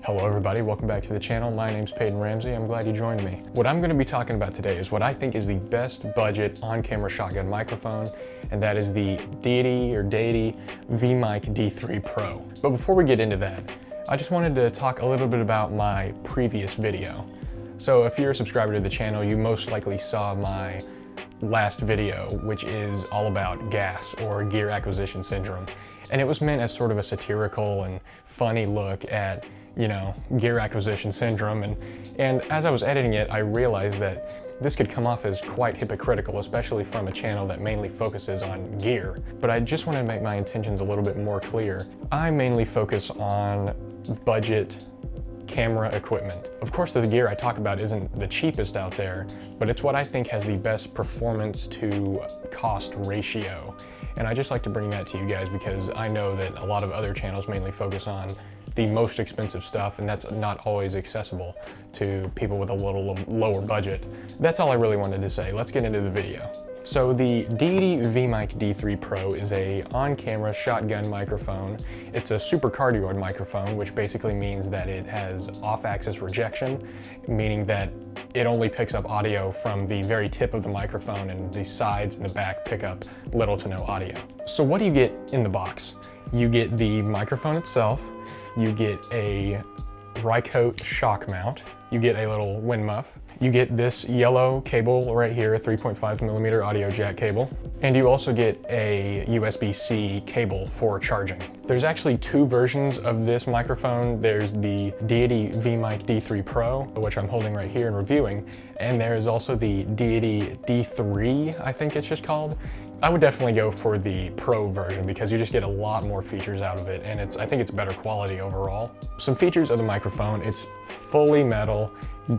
Hello everybody, welcome back to the channel. My name's Peyton Ramsey. I'm glad you joined me. What I'm going to be talking about today is what I think is the best budget on-camera shotgun microphone, and that is the Deity V-Mic D3 Pro. But before we get into that, I just wanted to talk a little bit about my previous video. So if you're a subscriber to the channel, you most likely saw my last video, which is all about gas or gear acquisition syndrome. And it was meant as sort of a satirical and funny look at, you know, gear acquisition syndrome. And as I was editing it, I realized that this could come off as quite hypocritical, especially from a channel that mainly focuses on gear. But I just want to make my intentions a little bit more clear. I mainly focus on budget camera equipment. Of course, the gear I talk about isn't the cheapest out there, but it's what I think has the best performance to cost ratio. And I just like to bring that to you guys because I know that a lot of other channels mainly focus on the most expensive stuff, and that's not always accessible to people with a little lower budget. That's all I really wanted to say. Let's get into the video. So the Deity V-Mic D3 Pro is a on-camera shotgun microphone. It's a supercardioid microphone, which basically means that it has off-axis rejection, meaning that it only picks up audio from the very tip of the microphone, and the sides and the back pick up little to no audio. So what do you get in the box? You get the microphone itself, you get a Rycote shock mount, you get a little wind muff, you get this yellow cable right here, a 3.5mm audio jack cable, and you also get a USB-C cable for charging. There's actually two versions of this microphone. There's the Deity V-Mic D3 Pro, which I'm holding right here and reviewing, and there's also the Deity D3, I think it's just called. I would definitely go for the Pro version because you just get a lot more features out of it, and I think it's better quality overall. Some features of the microphone: it's fully metal,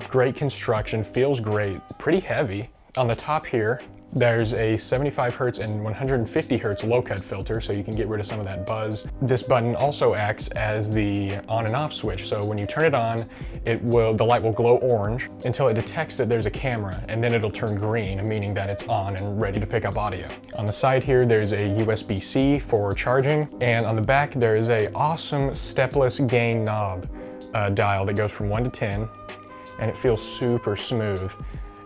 great construction, feels great, pretty heavy. On the top here, there's a 75 Hz and 150 Hz low cut filter, so you can get rid of some of that buzz. This button also acts as the on and off switch, so when you turn it on, the light will glow orange until it detects that there's a camera, and then it'll turn green, meaning that it's on and ready to pick up audio. On the side here, there's a USB-C for charging, and on the back, there is a awesome stepless gain knob dial that goes from 1 to 10, and it feels super smooth.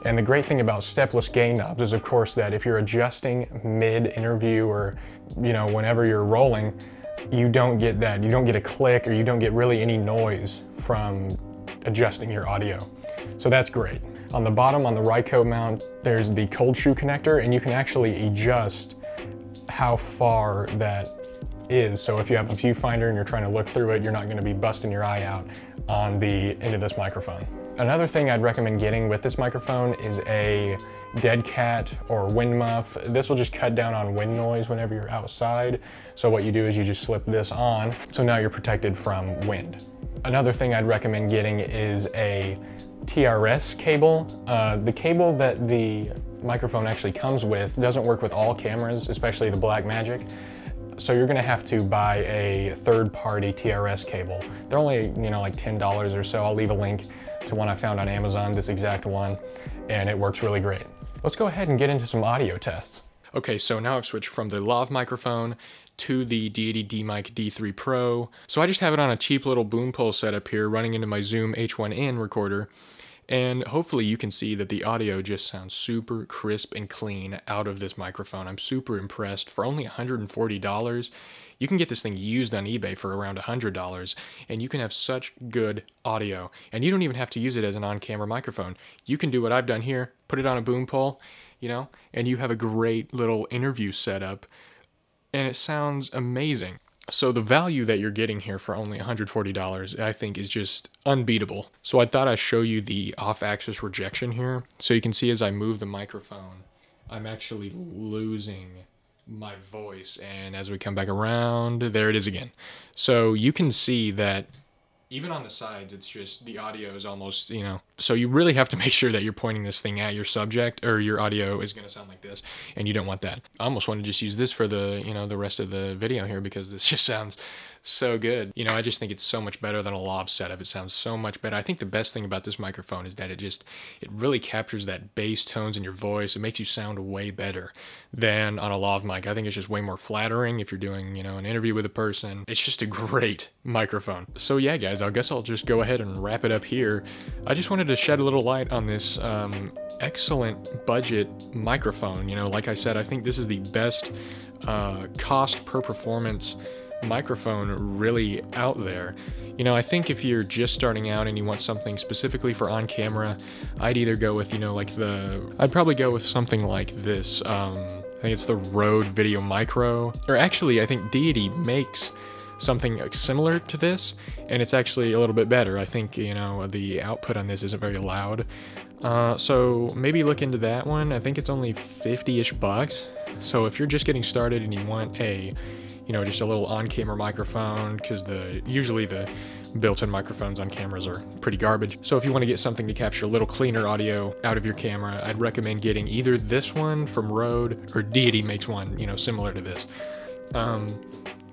And the great thing about stepless gain knobs is, of course, that if you're adjusting mid-interview or, you know, whenever you're rolling, you don't get that. You don't get a click, or you don't get really any noise from adjusting your audio. So that's great. On the bottom, on the Rycote mount, there's the cold shoe connector, and you can actually adjust how far that is. So if you have a viewfinder and you're trying to look through it, you're not going to be busting your eye out on the end of this microphone. Another thing I'd recommend getting with this microphone is a dead cat or wind muff. This will just cut down on wind noise whenever you're outside. So what you do is you just slip this on, so now you're protected from wind. Another thing I'd recommend getting is a TRS cable. The cable that the microphone actually comes with doesn't work with all cameras, especially the Blackmagic. So you're gonna have to buy a third-party TRS cable. They're only, you know, like $10 or so. I'll leave a link to one I found on Amazon, this exact one, and it works really great. Let's go ahead and get into some audio tests. Okay, so now I've switched from the lav microphone to the Deity V-Mic D3 Pro. So I just have it on a cheap little boom pole setup here running into my Zoom H1N recorder. And hopefully you can see that the audio just sounds super crisp and clean out of this microphone. I'm super impressed. For only $140, you can get this thing used on eBay for around $100, and you can have such good audio. And you don't even have to use it as an on-camera microphone. You can do what I've done here, put it on a boom pole, you know, and you have a great little interview setup, and it sounds amazing. So the value that you're getting here for only $140, I think, is just unbeatable. So I thought I'd show you the off-axis rejection here. So you can see as I move the microphone, I'm actually losing my voice. And as we come back around, there it is again. So you can see that even on the sides, it's just the audio is almost, you know, so you really have to make sure that you're pointing this thing at your subject, or your audio is going to sound like this, and you don't want that. I almost want to just use this for the, you know, the rest of the video here, because this just sounds so good. You know, I just think it's so much better than a lav setup. It sounds so much better. I think the best thing about this microphone is that it really captures that bass tones in your voice. It makes you sound way better than on a lav mic. I think it's just way more flattering if you're doing, you know, an interview with a person. It's just a great microphone. So yeah, guys, guys, I guess I'll just go ahead and wrap it up here. I just wanted to shed a little light on this excellent budget microphone. You know, like I said, I think this is the best cost per performance microphone really out there. You know, I think if you're just starting out and you want something specifically for on camera, I'd either go with, you know, like I'd probably go with something like this. I think it's the Rode Video Micro, or actually I think Deity makes something similar to this, and it's actually a little bit better. I think, you know, the output on this isn't very loud. So maybe look into that one. I think it's only 50-ish bucks. So if you're just getting started and you want a, you know, just a little on-camera microphone, because usually the built-in microphones on cameras are pretty garbage. So if you want to get something to capture a little cleaner audio out of your camera, I'd recommend getting either this one from Rode, or Deity makes one, you know, similar to this.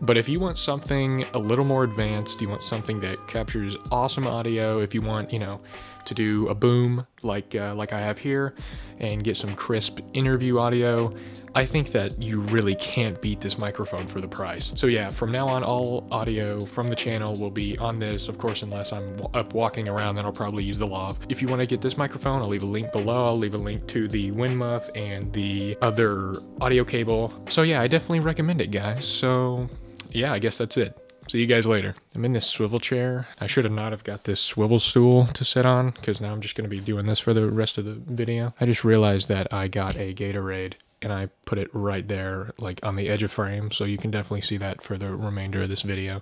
But if you want something a little more advanced, you want something that captures awesome audio, if you want, you know, to do a boom like I have here and get some crisp interview audio, I think that you really can't beat this microphone for the price. So yeah, from now on, all audio from the channel will be on this. Of course, unless I'm up walking around, then I'll probably use the lav. If you want to get this microphone, I'll leave a link below. I'll leave a link to the wind muff and the other audio cable. So yeah, I definitely recommend it, guys. So yeah, I guess that's it. See you guys later. I'm in this swivel chair. I should have not have got this swivel stool to sit on, because now I'm just going to be doing this for the rest of the video. I just realized that I got a Gatorade and I put it right there, like on the edge of frame, so you can definitely see that for the remainder of this video.